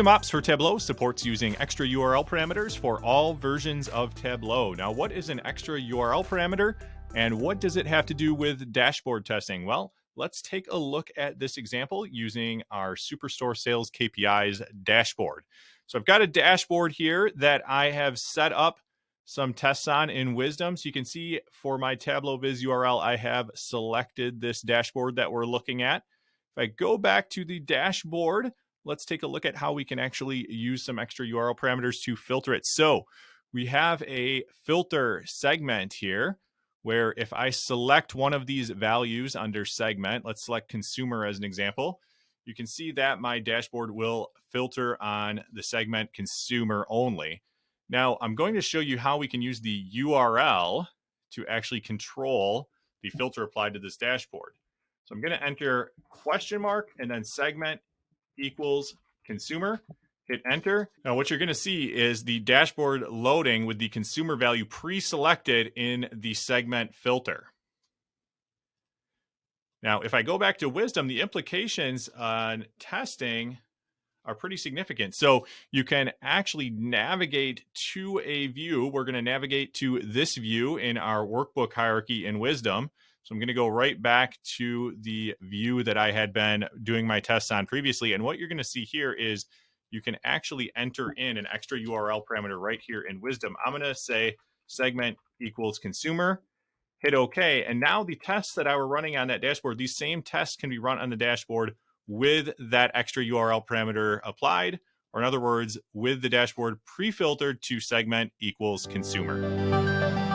Wiiisdom Ops for Tableau supports using extra URL parameters for all versions of Tableau. Now, what is an extra URL parameter and what does it have to do with dashboard testing? Well, let's take a look at this example using our Superstore Sales KPIs dashboard. So I've got a dashboard here that I have set up some tests on in Wiiisdom. So you can see for my Tableau Viz URL, I have selected this dashboard that we're looking at. If I go back to the dashboard, let's take a look at how we can actually use some extra URL parameters to filter it. So we have a filter segment here where if I select one of these values under segment, let's select consumer as an example, you can see that my dashboard will filter on the segment consumer only. Now I'm going to show you how we can use the URL to actually control the filter applied to this dashboard. So I'm going to enter question mark and then segment equals consumer, hit enter. Now what you're going to see is the dashboard loading with the consumer value pre-selected in the segment filter. Now if I go back to Wiiisdom, the implications on testing are pretty significant. So you can actually navigate to a view. We're going to navigate to this view in our workbook hierarchy in Wiiisdom. So I'm going to go right back to the view that I had been doing my tests on previously. And what you're going to see here is you can actually enter in an extra URL parameter right here in Wiiisdom. I'm going to say segment equals consumer, hit OK. And now the tests that I were running on that dashboard, these same tests can be run on the dashboard with that extra URL parameter applied, or in other words, with the dashboard pre-filtered to segment equals consumer.